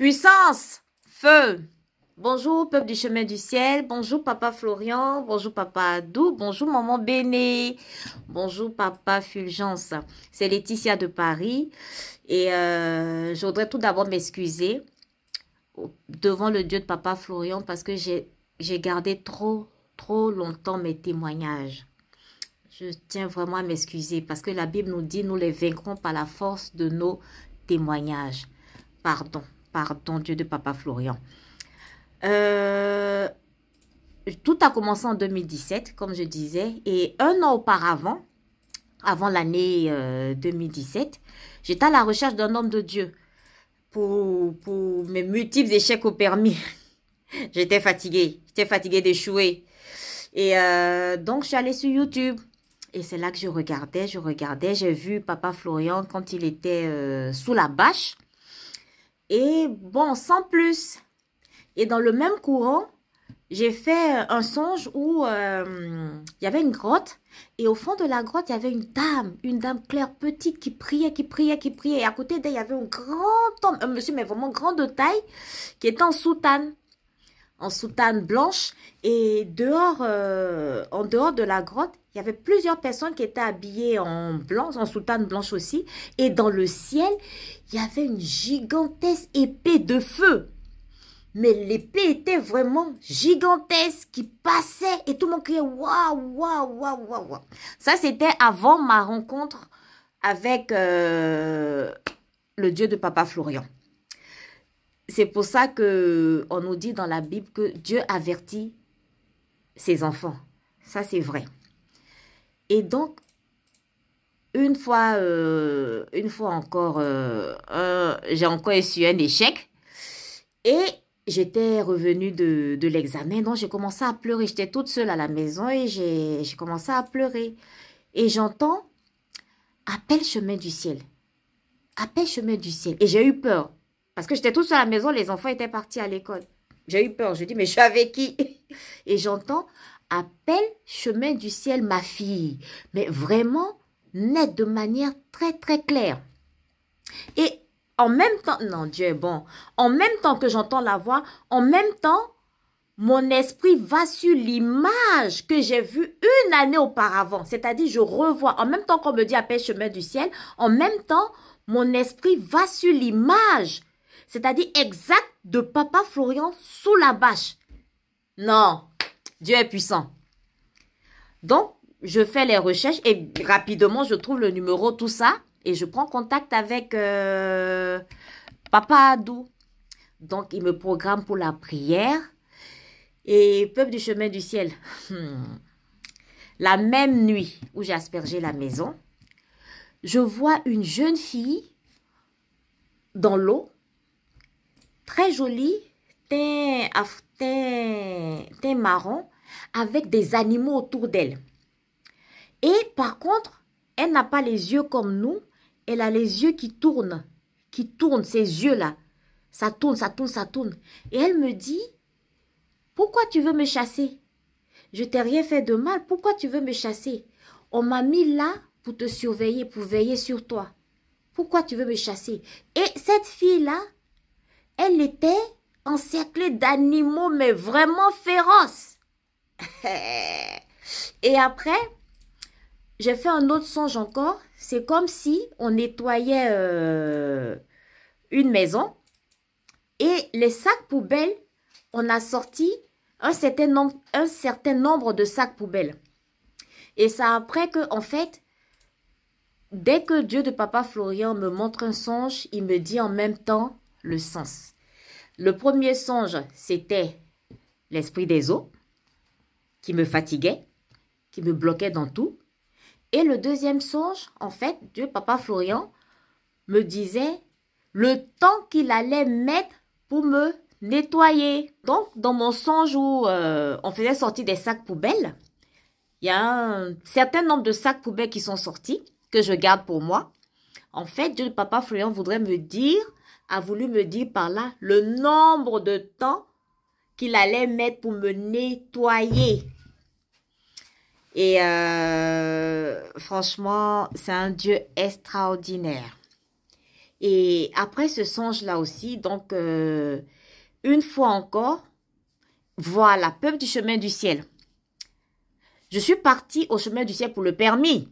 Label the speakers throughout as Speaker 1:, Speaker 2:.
Speaker 1: Puissance, feu. Bonjour, peuple du chemin du ciel. Bonjour, papa Florian. Bonjour, papa Adou. Bonjour, maman Béné. Bonjour, papa Fulgence. C'est Laetitia de Paris. Et je voudrais tout d'abord m'excuser devant le Dieu de papa Florian parce que j'ai gardé trop longtemps mes témoignages. Je tiens vraiment à m'excuser parce que la Bible nous dit nous les vaincrons par la force de nos témoignages. Pardon, Dieu de papa Florian. Tout a commencé en 2017, comme je disais, et un an auparavant, avant l'année 2017, j'étais à la recherche d'un homme de Dieu pour mes multiples échecs au permis. J'étais fatiguée d'échouer. Et donc, je suis allée sur YouTube. Et c'est là que je regardais, j'ai vu papa Florian quand il était sous la bâche. Et bon, sans plus. Et dans le même courant, j'ai fait un songe où il y avait une grotte. Et au fond de la grotte, il y avait une dame claire, petite, qui priait. Et à côté d'elle, il y avait un grand homme, un monsieur, mais vraiment grand de taille, qui était en soutane blanche. Et dehors, en dehors de la grotte, il y avait plusieurs personnes qui étaient habillées en blanc, en soutane blanche aussi. Et dans le ciel, il y avait une gigantesque épée de feu. Mais l'épée était vraiment gigantesque, qui passait et tout le monde criait waouh, waouh, waouh, waouh, waouh. Ça, c'était avant ma rencontre avec le Dieu de papa Florian. C'est pour ça que on nous dit dans la Bible que Dieu avertit ses enfants. Ça, c'est vrai. Et donc, une fois encore, j'ai encore essuyé un échec. Et j'étais revenue de l'examen. Donc, j'ai commencé à pleurer. J'étais toute seule à la maison et j'ai commencé à pleurer. Et j'entends « Appelle chemin du ciel ». « Appelle chemin du ciel ». Et j'ai eu peur. Parce que j'étais toute seule à la maison. Les enfants étaient partis à l'école. J'ai eu peur. Je dis « Mais je suis avec qui ?» Et j'entends « Appelle chemin du ciel, ma fille ». Mais vraiment, net, de manière très claire. Et en même temps, non, Dieu est bon. En même temps que j'entends la voix, en même temps, mon esprit va sur l'image que j'ai vue une année auparavant. C'est-à-dire, je revois, en même temps qu'on me dit appelle chemin du ciel, en même temps, mon esprit va sur l'image. C'est-à-dire, exact de papa Florian sous la bâche. Non, Dieu est puissant. Donc, je fais les recherches et rapidement, je trouve le numéro, tout ça. Et je prends contact avec papa Adou. Donc, il me programme pour la prière. Et peuple du chemin du ciel, la même nuit où j'ai aspergé la maison, je vois une jeune fille dans l'eau, très jolie, teint marron, avec des animaux autour d'elle. Et par contre, elle n'a pas les yeux comme nous. Elle a les yeux qui tournent, ces yeux-là. Ça tourne. Et elle me dit, pourquoi tu veux me chasser? Je t'ai rien fait de mal, pourquoi tu veux me chasser? On m'a mis là pour te surveiller, pour veiller sur toi. Pourquoi tu veux me chasser? Et cette fille-là, elle était encerclée d'animaux, mais vraiment féroces. Et après, j'ai fait un autre songe encore. C'est comme si on nettoyait une maison et les sacs poubelles, on a sorti un certain nombre de sacs poubelles. Et ça après que, en fait, dès que Dieu de papa Florian me montre un songe, il me dit en même temps le sens. Le premier songe, c'était l'esprit des eaux qui me fatiguait, qui me bloquait dans tout. Et le deuxième songe, en fait, Dieu, papa Florian, me disait le temps qu'il allait mettre pour me nettoyer. Donc, dans mon songe où on faisait sortir des sacs poubelles, il y a un certain nombre de sacs poubelles qui sont sortis, que je garde pour moi. En fait, Dieu, papa Florian a voulu me dire par là le nombre de temps qu'il allait mettre pour me nettoyer. Et franchement, c'est un Dieu extraordinaire. Et après ce songe-là aussi, donc, une fois encore, voilà, peuple du chemin du ciel. Je suis partie au chemin du ciel pour le permis.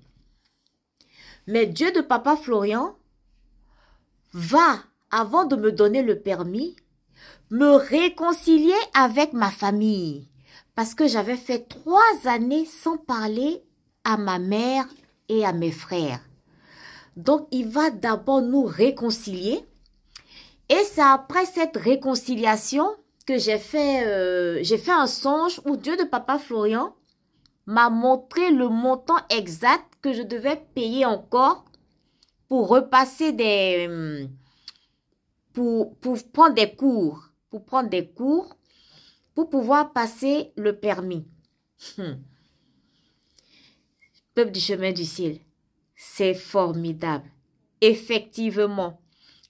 Speaker 1: Mais Dieu de Papa Florian va, avant de me donner le permis, me réconcilier avec ma famille. Parce que j'avais fait 3 années sans parler à ma mère et à mes frères. Donc, il va d'abord nous réconcilier. Et c'est après cette réconciliation que j'ai fait un songe où Dieu de Papa Florian m'a montré le montant exact que je devais payer encore pour repasser pour prendre des cours. Pour prendre des cours, pour pouvoir passer le permis. Peuple du chemin du ciel, c'est formidable. Effectivement,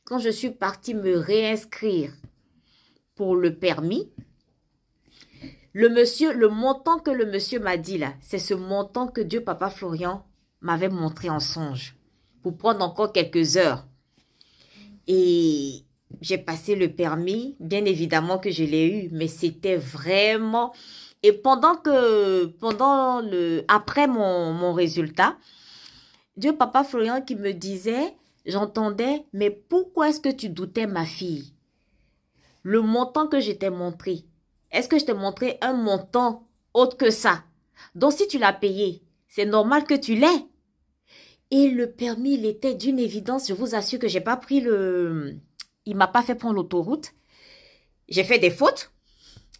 Speaker 1: quand je suis partie me réinscrire pour le permis, le montant que le monsieur m'a dit là, c'est ce montant que Dieu Papa Florian m'avait montré en songe pour prendre encore quelques heures. Et j'ai passé le permis, bien évidemment que je l'ai eu, mais c'était vraiment... Et après mon résultat, Dieu Papa Florian qui me disait, j'entendais, mais pourquoi est-ce que tu doutais, ma fille? Le montant que je t'ai montré, est-ce que je t'ai montré un montant autre que ça? Donc si tu l'as payé, c'est normal que tu l'aies. Et le permis, il était d'une évidence, je vous assure que j'ai pas pris il m'a pas fait prendre l'autoroute. J'ai fait des fautes.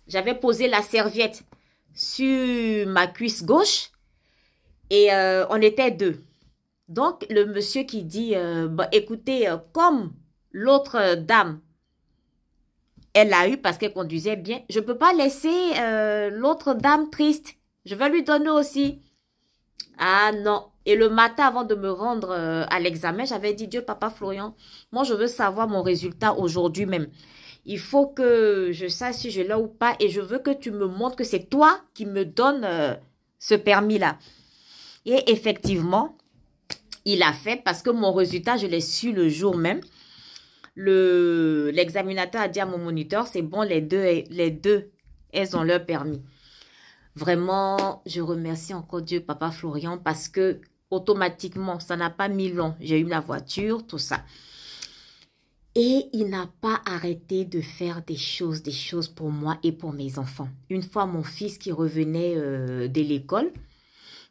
Speaker 1: J'avais posé la serviette sur ma cuisse gauche et on était 2. Donc, le monsieur qui dit, écoutez, comme l'autre dame, elle l'a eu parce qu'elle conduisait bien, je ne peux pas laisser l'autre dame triste. Je vais lui donner aussi. Ah non. Et le matin, avant de me rendre à l'examen, j'avais dit, Dieu, Papa Florian, moi, je veux savoir mon résultat aujourd'hui même. Il faut que je sache si je l'ai ou pas et je veux que tu me montres que c'est toi qui me donnes ce permis-là. Et effectivement, il a fait parce que mon résultat, je l'ai su le jour même. L'examinateur a dit à mon moniteur, c'est bon, les deux, elles ont leur permis. Vraiment, je remercie encore Dieu, Papa Florian, parce que automatiquement, ça n'a pas mis long. J'ai eu la voiture, tout ça. Et il n'a pas arrêté de faire des choses pour moi et pour mes enfants. Une fois, mon fils qui revenait de l'école,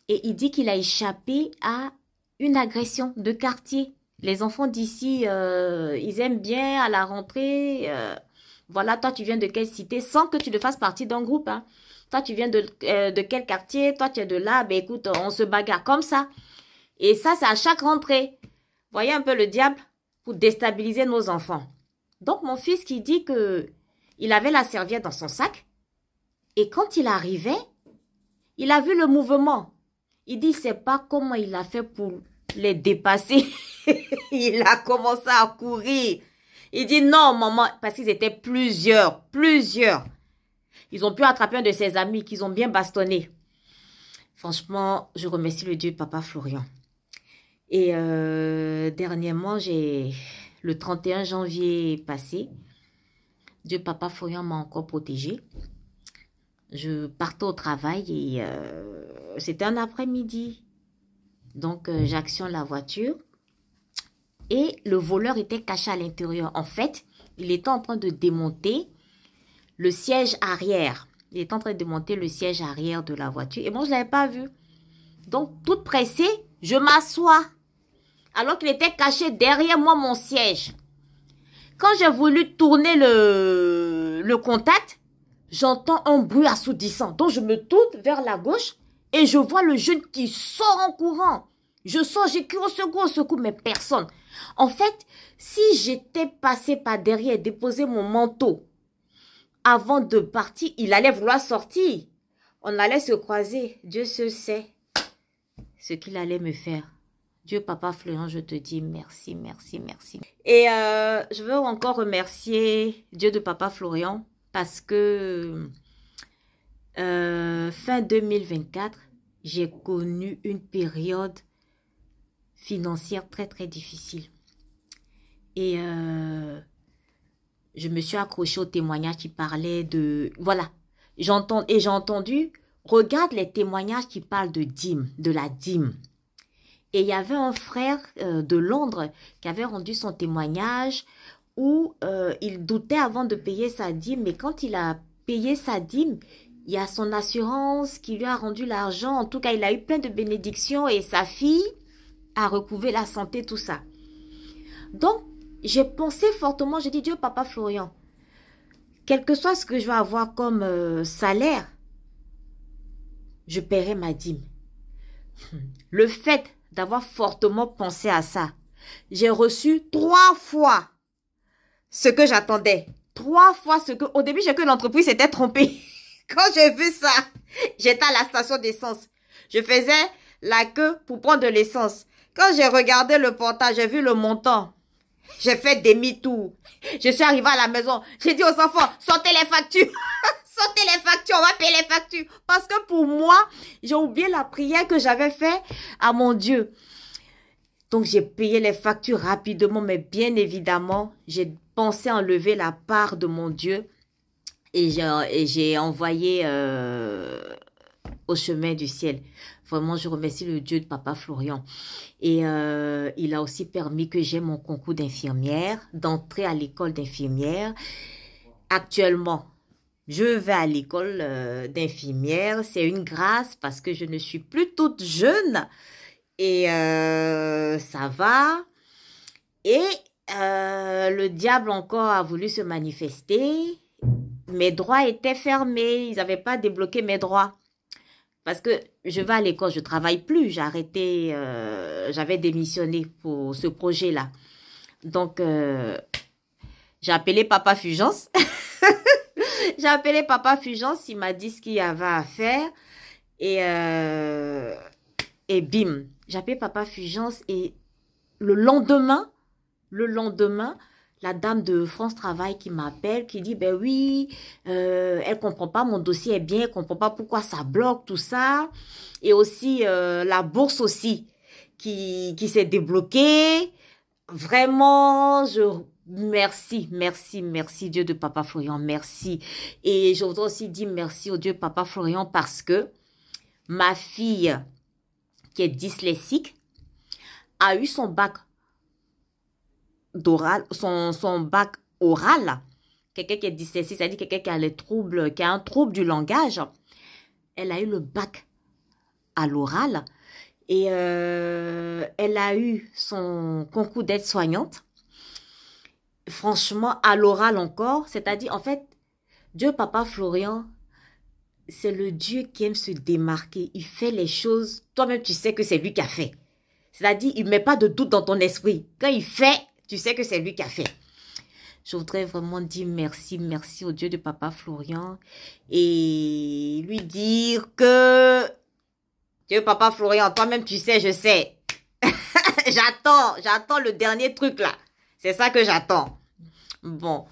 Speaker 1: et il dit qu'il a échappé à une agression de quartier. Les enfants d'ici, ils aiment bien à la rentrée. Voilà, toi, tu viens de quelle cité sans que tu ne fasses partie d'un groupe. Hein. Toi, tu viens de quel quartier? Toi, tu es de là. Ben écoute, on se bagarre comme ça. Et ça, c'est à chaque rentrée. Voyez un peu le diable pour déstabiliser nos enfants. Donc, mon fils qui dit que il avait la serviette dans son sac. Et quand il arrivait, il a vu le mouvement. Il dit, c'est pas comment il a fait pour les dépasser. Il a commencé à courir. Il dit, non, maman, parce qu'ils étaient plusieurs. Ils ont pu attraper un de ses amis qu'ils ont bien bastonné. Franchement, je remercie le Dieu Papa Florian. Et dernièrement, le 31 janvier passé, Dieu Papa Florian m'a encore protégée. Je partais au travail et c'était un après-midi. Donc, j'actionne la voiture et le voleur était caché à l'intérieur. En fait, il était en train de démonter le siège arrière. Il était en train de démonter le siège arrière de la voiture. Et moi, je ne l'avais pas vu. Donc, toute pressée, je m'assois. Alors qu'il était caché derrière moi, mon siège. Quand j'ai voulu tourner le contact, j'entends un bruit assourdissant. Donc, je me tourne vers la gauche et je vois le jeune qui sort en courant. Je sors, j'écris au secours, mais personne. En fait, si j'étais passé par derrière et déposé mon manteau avant de partir, il allait vouloir sortir. On allait se croiser. Dieu seul sait ce qu'il allait me faire. Dieu, Papa Florian, je te dis merci, merci, merci. Et je veux encore remercier Dieu de Papa Florian parce que fin 2024, j'ai connu une période financière très, très difficile. Et je me suis accrochée au témoignage qui parlait de... Voilà, j'ai entendu, regarde les témoignages qui parlent de dîme, de la dîme. Et il y avait un frère de Londres qui avait rendu son témoignage où il doutait avant de payer sa dîme, mais quand il a payé sa dîme, il y a son assurance qui lui a rendu l'argent. En tout cas, il a eu plein de bénédictions et sa fille a recouvré la santé, tout ça. Donc, j'ai pensé fortement, j'ai dit, Dieu, Papa Florian, quel que soit ce que je vais avoir comme salaire, je paierai ma dîme. Le fait d'avoir fortement pensé à ça, j'ai reçu 3 fois ce que j'attendais. 3 fois ce que... Au début, j'ai cru que l'entreprise s'était trompée. Quand j'ai vu ça, j'étais à la station d'essence. Je faisais la queue pour prendre de l'essence. Quand j'ai regardé le portage, j'ai vu le montant. J'ai fait demi-tour. Je suis arrivée à la maison. J'ai dit aux enfants, sortez les factures. Sortez les factures, on va payer les factures. Parce que pour moi, j'ai oublié la prière que j'avais faite à mon Dieu. Donc, j'ai payé les factures rapidement, mais bien évidemment, j'ai pensé enlever la part de mon Dieu et j'ai envoyé au chemin du ciel. Vraiment, je remercie le Dieu de Papa Florian. Et il a aussi permis que j'ai mon concours d'infirmière, d'entrer à l'école d'infirmière. Actuellement, je vais à l'école d'infirmière. C'est une grâce parce que je ne suis plus toute jeune. Et ça va. Et le diable encore a voulu se manifester. Mes droits étaient fermés. Ils n'avaient pas débloqué mes droits. Parce que je vais à l'école, je ne travaille plus. J'ai arrêté, j'avais démissionné pour ce projet-là. Donc, j'ai appelé Papa Fulgence. J'ai appelé Papa Fulgence. Il m'a dit ce qu'il y avait à faire. Et bim, j'ai appelé Papa Fulgence. Et le lendemain, la dame de France Travail qui m'appelle, qui dit, ben oui, elle comprend pas, mon dossier est bien, elle comprend pas pourquoi ça bloque, tout ça. Et aussi, la bourse aussi, qui s'est débloquée. Vraiment, merci Dieu de Papa Florian, merci. Et je voudrais aussi dire merci au Dieu de Papa Florian parce que ma fille, qui est dyslexique, a eu son bac d'oral, son bac oral. Quelqu'un qui est dyslexique, c'est-à-dire quelqu'un qui a les troubles, qui a un trouble du langage. Elle a eu le bac à l'oral et elle a eu son concours d'aide-soignante. Franchement, à l'oral encore, c'est-à-dire, en fait, Dieu Papa Florian, c'est le Dieu qui aime se démarquer. Il fait les choses, toi-même tu sais que c'est lui qui a fait. C'est-à-dire, il ne met pas de doute dans ton esprit. Quand il fait, tu sais que c'est lui qui a fait. Je voudrais vraiment dire merci au Dieu de Papa Florian et lui dire que Dieu Papa Florian, toi-même tu sais, je sais. J'attends le dernier truc là. C'est ça que j'attends. Bon,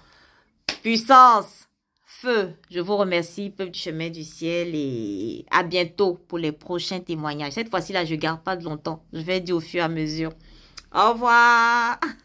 Speaker 1: puissance, feu, je vous remercie, peuple du chemin du ciel et à bientôt pour les prochains témoignages. Cette fois-ci là, je ne garde pas de longtemps. Je vais dire au fur et à mesure. Au revoir.